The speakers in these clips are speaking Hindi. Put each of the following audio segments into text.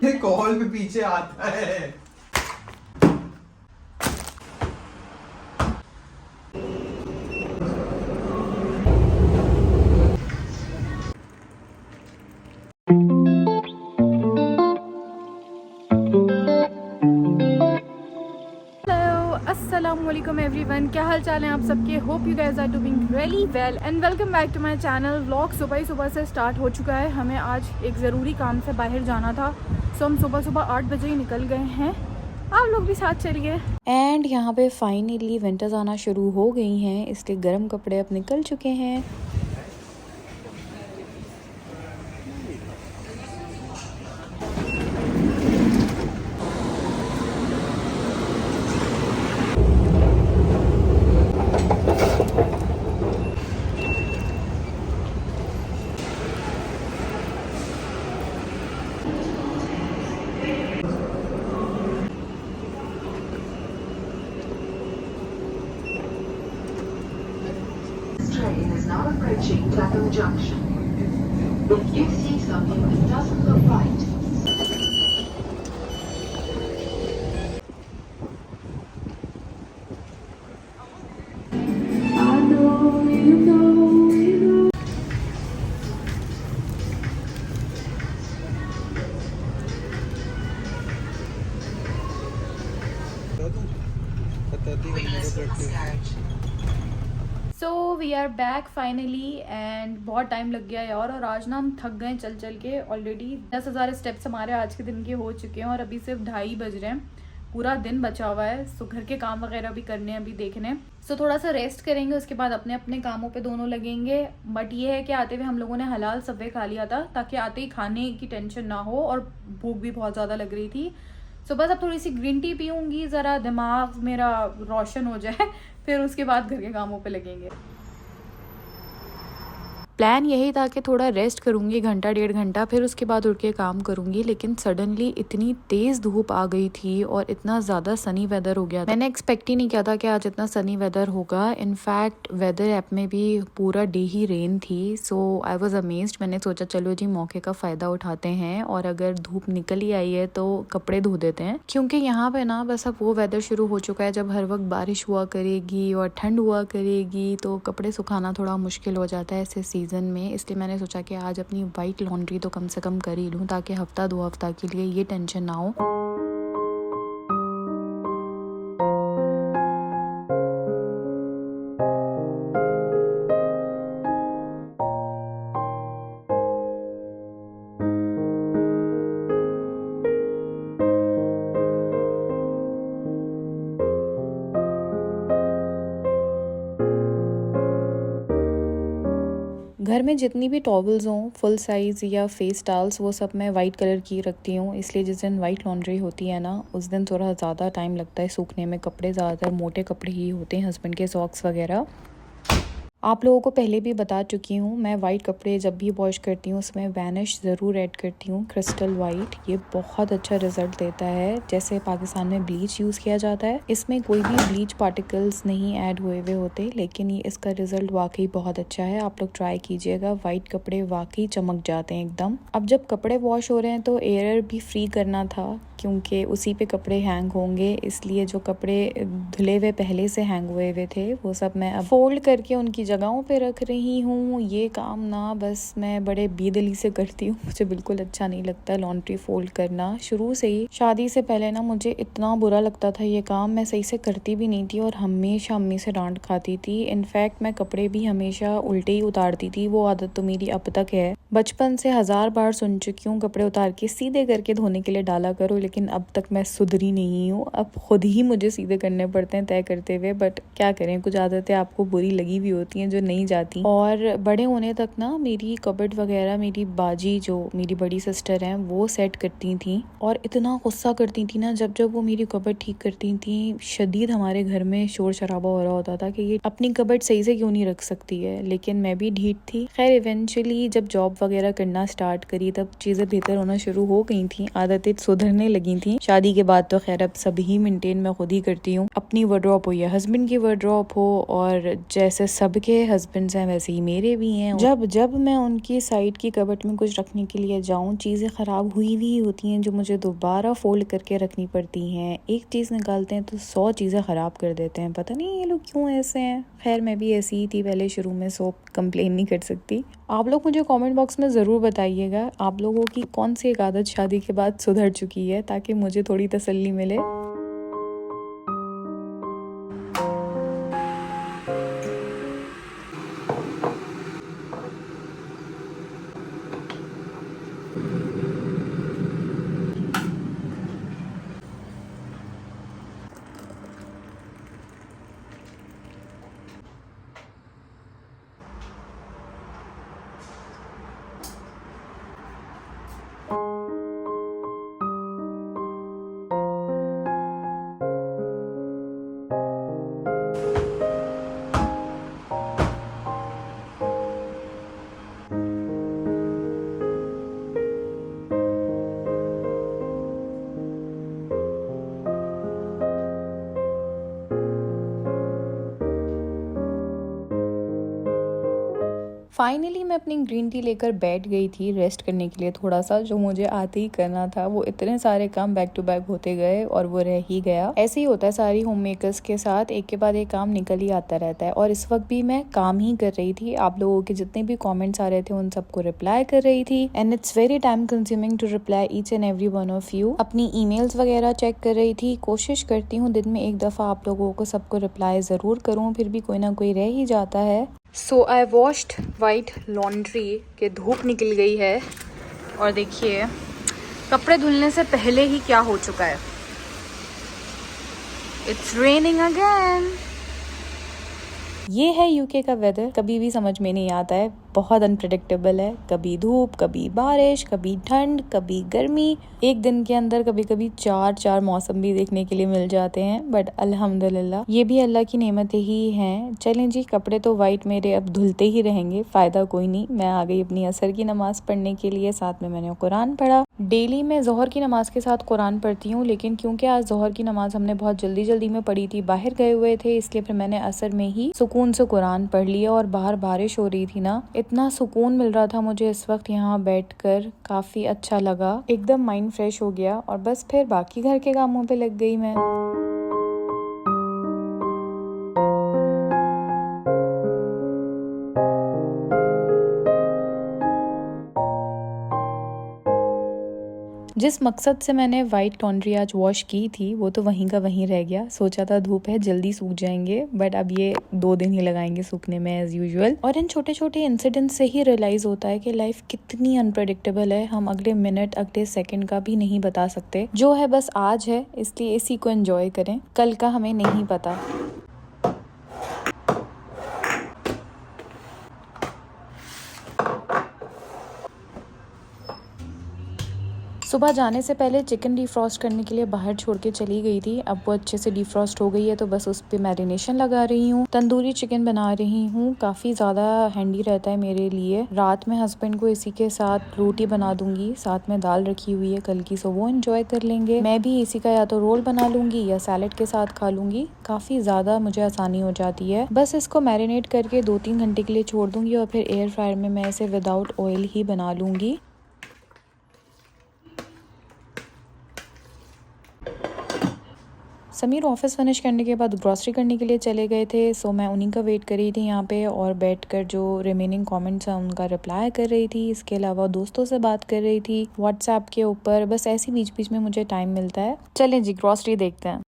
कॉल भी पीछे आता है। अस्सलामुअलैकुम एवरीवन, क्या हाल चाल है आप सबके। Hope you guys are doing really well and welcome back to my channel. Vlog सुबह ही सुबह से स्टार्ट हो चुका है। हमें आज एक ज़रूरी काम से बाहर जाना था, सो हम सुबह सुबह 8 बजे ही निकल गए हैं। आप लोग भी साथ चलिए। एंड यहाँ पे फाइनली विंटर्स आना शुरू हो गई हैं, इसलिए गर्म कपड़े अब निकल चुके हैं। Train is now approaching Clapham Junction. If you see something that doesn't look right, so we are back finally and बहुत टाइम लग गया यार, और आज ना हम थक गए चल चल के। ऑलरेडी 10,000 स्टेप्स हमारे आज के दिन के हो चुके हैं और अभी सिर्फ 2:30 बज रहे हैं। पूरा दिन बचा हुआ है, सो घर के काम वगैरह भी करने हैं, अभी देखने। सो थोड़ा सा रेस्ट करेंगे, उसके बाद अपने अपने कामों पे दोनों लगेंगे। बट ये है कि आते हुए हम लोगों ने हलाल सब्वे खा लिया था, ताकि आते ही खाने की टेंशन ना हो, और भूख भी बहुत ज़्यादा लग रही थी। सो बस अब थोड़ी सी ग्रीन टी पीऊँगी, ज़रा दिमाग मेरा रोशन हो जाए, फिर उसके बाद घर के कामों पे लगेंगे। प्लान यही था कि थोड़ा रेस्ट करूँगी, घंटा 1.5 घंटा, फिर उसके बाद उठ के काम करूँगी। लेकिन सडनली इतनी तेज़ धूप आ गई थी और इतना ज़्यादा सनी वेदर हो गया। मैंने एक्सपेक्ट ही नहीं किया था कि आज इतना सनी वेदर होगा। इनफैक्ट वेदर ऐप में भी पूरा डे ही रेन थी। सो आई वॉज अमेज्ड। मैंने सोचा चलो जी मौके का फ़ायदा उठाते हैं, और अगर धूप निकल ही आई है तो कपड़े धो देते हैं, क्योंकि यहाँ पे ना बस अब वो वेदर शुरू हो चुका है जब हर वक्त बारिश हुआ करेगी और ठंड हुआ करेगी, तो कपड़े सुखाना थोड़ा मुश्किल हो जाता है ऐसे सीज़न में। इसलिए मैंने सोचा कि आज अपनी वाइट लॉन्ड्री तो कम से कम कर ही लूँ, ताकि हफ्ता 2 हफ्ता के लिए ये टेंशन ना हो। घर में जितनी भी टॉवल्स हों, फुल साइज़ या फेस टॉवल्स, वो सब मैं वाइट कलर की रखती हूँ। इसलिए जिस दिन वाइट लॉन्ड्री होती है ना, उस दिन थोड़ा ज़्यादा टाइम लगता है सूखने में। कपड़े ज़्यादातर मोटे कपड़े ही होते हैं, हस्बैंड के सॉक्स वगैरह। आप लोगों को पहले भी बता चुकी हूँ, मैं वाइट कपड़े जब भी वॉश करती हूँ उसमें वैनिश ज़रूर ऐड करती हूँ, क्रिस्टल वाइट। ये बहुत अच्छा रिजल्ट देता है। जैसे पाकिस्तान में ब्लीच यूज़ किया जाता है, इसमें कोई भी ब्लीच पार्टिकल्स नहीं ऐड हुए हुए होते, लेकिन ये इसका रिजल्ट वाकई बहुत अच्छा है। आप लोग ट्राई कीजिएगा, वाइट कपड़े वाकई चमक जाते हैं एकदम। अब जब कपड़े वॉश हो रहे हैं तो एयर भी फ्री करना था, क्योंकि उसी पे कपड़े हैंग होंगे। इसलिए जो कपड़े धुले हुए पहले से हैंग हुए हुए थे, वो सब मैं अब फोल्ड करके उनकी जगहों पे रख रही हूँ। ये काम ना बस मैं बड़े बेदली से करती हूँ, मुझे बिल्कुल अच्छा नहीं लगता लॉन्ड्री फोल्ड करना। शुरू से ही शादी से पहले ना मुझे इतना बुरा लगता था ये काम, मैं सही से करती भी नहीं थी और हमेशा अम्मी से डांट खाती थी। इनफैक्ट मैं कपड़े भी हमेशा उल्टे ही उतारती थी, वो आदत तो मेरी अब तक है। बचपन से 1000 बार सुन चुकी हूँ कपड़े उतार के सीधे करके धोने के लिए डाला करो, लेकिन अब तक मैं सुधरी नहीं हूँ। अब खुद ही मुझे सीधे करने पड़ते हैं तय करते हुए, बट क्या करें, कुछ आदतें आपको बुरी लगी हुई होती हैं जो नहीं जाती। और बड़े होने तक ना मेरी कबर्ड वगैरह मेरी बाजी, जो मेरी बड़ी सिस्टर हैं, वो सेट करती थी, और इतना गुस्सा करती थी ना जब जब वो मेरी कबर्ड ठीक करती थी। शदीद हमारे घर में शोर शराबा हो रहा होता था कि ये अपनी कबर्ड सही से क्यों नहीं रख सकती है, लेकिन मैं भी ढीठ थी। खैर इवेंचुअली जब जॉब वगैरह करना स्टार्ट करी, तब चीजें बेहतर होना शुरू हो गई थी, आदतें सुधरने लगी थी। शादी के बाद तो खैर अब सभी मेंटेन मैं खुद ही करती हूँ। अपनी वार्डरोब हो या हस्बैंड की वार्डरोब हो, और जैसे सब जिनके हस्बैंड्स हैं वैसे ही मेरे भी हैं। जब जब मैं उनकी साइड की कबर्ड में कुछ रखने के लिए जाऊँ, चीज़ें ख़राब हुई हुई होती हैं जो मुझे दोबारा फोल्ड करके रखनी पड़ती हैं। एक चीज़ निकालते हैं तो 100 चीज़ें ख़राब कर देते हैं। पता नहीं ये लोग क्यों ऐसे हैं। खैर मैं भी ऐसी ही थी पहले शुरू में, सो कंप्लेन नहीं कर सकती। आप लोग मुझे कमेंट बॉक्स में ज़रूर बताइएगा आप लोगों की कौन सी एक आदत शादी के बाद सुधर चुकी है, ताकि मुझे थोड़ी तसल्ली मिले। फाइनली मैं अपनी ग्रीन टी लेकर बैठ गई थी रेस्ट करने के लिए थोड़ा सा, जो मुझे आते ही करना था। वो इतने सारे काम बैक टू बैक होते गए और वो रह ही गया। ऐसे ही होता है सारी होम मेकर्स के साथ, एक के बाद एक काम निकल ही आता रहता है। और इस वक्त भी मैं काम ही कर रही थी, आप लोगों के जितने भी कॉमेंट्स आ रहे थे उन सबको रिप्लाई कर रही थी। And it's very time consuming to reply each and every one of you. अपनी ईमेल्स वगैरह चेक कर रही थी। कोशिश करती हूँ दिन में एक दफ़ा आप लोगों को सबको रिप्लाई ज़रूर करूँ, फिर भी कोई ना कोई रह ही जाता है। सो आई वॉश्ड वाइट लॉन्ड्री के धूप निकल गई है और देखिए कपड़े धुलने से पहले ही क्या हो चुका है। It's raining again. ये है यूके का वेदर, कभी भी समझ में नहीं आता है, बहुत अनप्रेडिक्टेबल है। कभी धूप, कभी बारिश, कभी ठंड, कभी गर्मी। एक दिन के अंदर कभी कभी चार मौसम भी देखने के लिए मिल जाते हैं, बट अल्हम्दुलिल्लाह ये भी अल्लाह की नेमतें ही हैं। चलें जी, कपड़े तो वाइट मेरे अब धुलते ही रहेंगे, फ़ायदा कोई नहीं। मैं आ गई अपनी असर की नमाज़ पढ़ने के लिए, साथ में मैंने कुरान पढ़ा। डेली मैं ज़ोहर की नमाज़ के साथ कुरान पढ़ती हूँ, लेकिन क्योंकि आज ज़ोहर की नमाज़ हमने बहुत जल्दी में पढ़ी थी, बाहर गए हुए थे, इसलिए फिर मैंने असर में ही सुकून से कुरान पढ़ लिया। और बाहर बारिश हो रही थी ना, इतना सुकून मिल रहा था मुझे इस वक्त यहाँ बैठकर, काफ़ी अच्छा लगा, एकदम माइंड फ्रेश हो गया। और बस फिर बाकी घर के कामों पे लग गई मैं। जिस मकसद से मैंने वाइट लॉन्ड्री आज वॉश की थी वो तो वहीं का वहीं रह गया। सोचा था धूप है जल्दी सूख जाएंगे, बट अब ये 2 दिन ही लगाएंगे सूखने में एज यूजुअल। और इन छोटे छोटे इंसिडेंट से ही रियलाइज होता है कि लाइफ कितनी अनप्रेडिक्टेबल है। हम अगले मिनट, अगले सेकंड का भी नहीं बता सकते। जो है बस आज है, इसलिए इसी को एंजॉय करें, कल का हमें नहीं पता। सुबह जाने से पहले चिकन डिफ्रॉस्ट करने के लिए बाहर छोड़ के चली गई थी। अब वो अच्छे से डिफ्रॉस्ट हो गई है, तो बस उस पे मैरिनेशन लगा रही हूँ। तंदूरी चिकन बना रही हूँ, काफ़ी ज़्यादा हैंडी रहता है मेरे लिए। रात में हस्बैंड को इसी के साथ रोटी बना दूंगी, साथ में दाल रखी हुई है कल की, सो वो एंजॉय कर लेंगे। मैं भी इसी का या तो रोल बना लूँगी या सैलेड के साथ खा लूँगी। काफ़ी ज़्यादा मुझे आसानी हो जाती है। बस इसको मैरिनेट करके 2-3 घंटे के लिए छोड़ दूँगी और फिर एयर फ्रायर में मैं इसे विदाउट ऑयल ही बना लूँगी। समीर ऑफिस फिनिश करने के बाद ग्रॉसरी करने के लिए चले गए थे, सो मैं उन्हीं का वेट कर रही थी यहाँ पे, और बैठकर जो रिमेनिंग कमेंट्स हैं उनका रिप्लाई कर रही थी। इसके अलावा दोस्तों से बात कर रही थी व्हाट्सएप के ऊपर। बस ऐसी बीच बीच में मुझे टाइम मिलता है। चलें जी, ग्रॉसरी देखते हैं।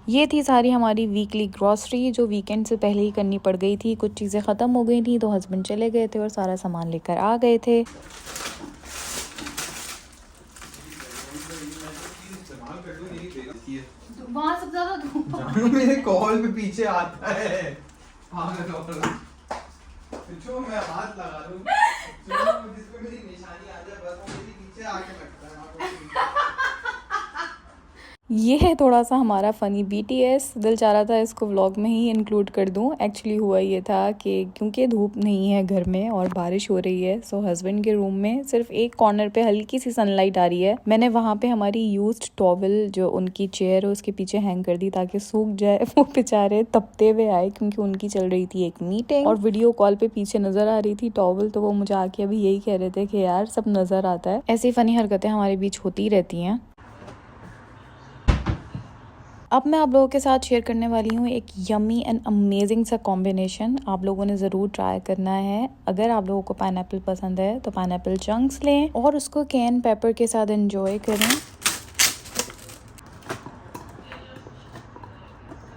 ये थी सारी हमारी वीकली ग्रॉसरी, जो वीकेंड से पहले ही करनी पड़ गई थी। कुछ चीज़ें ख़त्म हो गई थी तो हस्बैंड चले गए थे और सारा सामान लेकर आ गए थे। वहाँ सब ज्यादा धूप मेरे कॉल पे पीछे आता है। पूछो, मैं हाथ लगा दूं, जिस पे मेरी निशानी आ जाए बस वो मेरे पीछे आके लगता है। ये है थोड़ा सा हमारा फ़नी BTS। दिल चाह रहा था इसको व्लॉग में ही इंक्लूड कर दूं। एक्चुअली हुआ ये था कि क्योंकि धूप नहीं है घर में और बारिश हो रही है, सो हस्बैंड के रूम में सिर्फ एक कॉर्नर पे हल्की सी सनलाइट आ रही है। मैंने वहाँ पे हमारी यूज्ड टॉवल जो उनकी चेयर है उसके पीछे हैंग कर दी ताकि सूख जाए। वो बेचारे तपते हुए आए क्योंकि उनकी चल रही थी एक मीटिंग और वीडियो कॉल पे पीछे नजर आ रही थी टॉवल, तो वो मुझे आके अभी यही कह रहे थे कि यार सब नजर आता है। ऐसी फनी हरकतें हमारे बीच होती रहती हैं। अब मैं आप लोगों के साथ शेयर करने वाली हूँ एक यमी एंड अमेजिंग सा कॉम्बिनेशन। आप लोगों ने ज़रूर ट्राई करना है। अगर आप लोगों को पाइनएप्पल पसंद है तो पाइनएप्पल चंक्स लें और उसको कैन पेपर के साथ एंजॉय करें।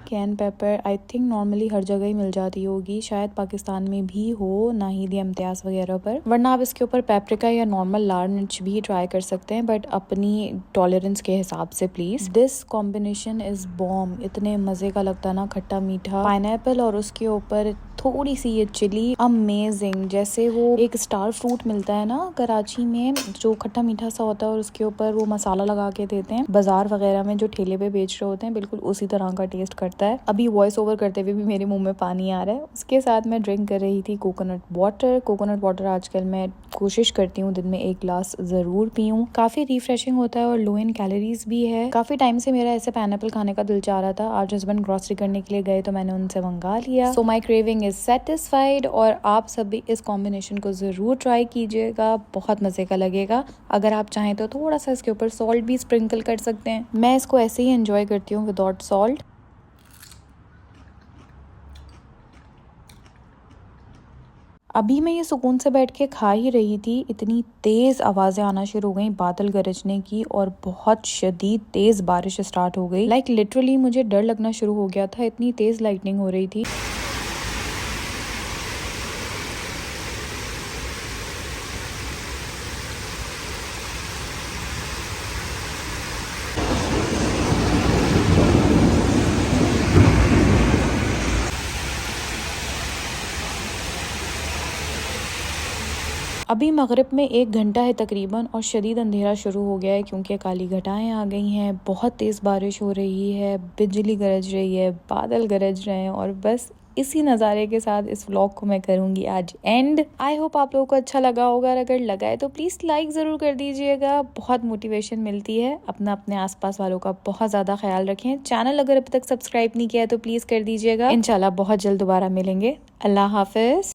Can paper I think normally हर जगह ही मिल जाती होगी, शायद पाकिस्तान में भी हो, नाहिद या इम्तियाज़ वगैरह पर, वरना आप इसके ऊपर पेपरिका या नॉर्मल लाल मिर्च भी ट्राई कर सकते हैं, बट अपनी टॉलरेंस के हिसाब से please. This combination is bomb. इतने मजे का लगता है ना, खट्टा मीठा पाइनएप्पल और उसके ऊपर थोड़ी सी ये चिली, अमेजिंग। जैसे वो एक स्टार फ्रूट मिलता है ना कराची में जो खट्टा मीठा सा होता है और उसके ऊपर वो मसाला लगा के देते हैं बाजार वगैरह में जो ठेले पे बेच रहे होते हैं, बिल्कुल उसी तरह का टेस्ट करता है। अभी वॉइस ओवर करते हुए भी मेरे मुंह में पानी आ रहा है। उसके साथ मैं ड्रिंक कर रही थी कोकोनट वाटर। कोकोनट वाटर आजकल मैं कोशिश करती हूँ दिन में 1 ग्लास जरूर पीऊँ। काफी रिफ्रेशिंग होता है और लो इन कैलोरीज भी है। काफी टाइम से मेरा ऐसे पाइनएप्पल खाने का दिल चाह रहा था। आज हस्बैंड ग्रोसरी करने के लिए गए तो मैंने उनसे मंगा लिया। सो माई क्रेविंग इज सेटिस्फाइड और आप सब भी इस कॉम्बिनेशन को जरूर ट्राई कीजिएगा, बहुत मजे का लगेगा। अगर आप चाहें तो थोड़ा सा इसके ऊपर सॉल्ट भी स्प्रिंकल कर सकते हैं। मैं इसको ऐसे ही एंजॉय करती हूँ विदाउट सॉल्ट। अभी मैं ये सुकून से बैठ के खा ही रही थी, इतनी तेज आवाजें आना शुरू हो गई बादल गरजने की और बहुत शदीद तेज बारिश स्टार्ट हो गई। लाइक लिटरली मुझे डर लगना शुरू हो गया था, इतनी तेज लाइटनिंग हो रही थी। अभी मगरिब में 1 घंटा है तकरीबन और शदीद अंधेरा शुरू हो गया है क्योंकि काली घटाएं आ गई हैं। बहुत तेज़ बारिश हो रही है, बिजली गरज रही है, बादल गरज रहे हैं और बस इसी नज़ारे के साथ इस व्लॉग को मैं करूंगी आज एंड। आई होप आप लोगों को अच्छा लगा होगा, और अगर लगा है तो प्लीज़ लाइक ज़रूर कर दीजिएगा, बहुत मोटिवेशन मिलती है। अपने आसपास वालों का बहुत ज़्यादा ख्याल रखें। चैनल अगर अभी तक सब्सक्राइब नहीं किया है तो प्लीज़ कर दीजिएगा। इंशाल्लाह बहुत जल्द दोबारा मिलेंगे। अल्लाह हाफिज़।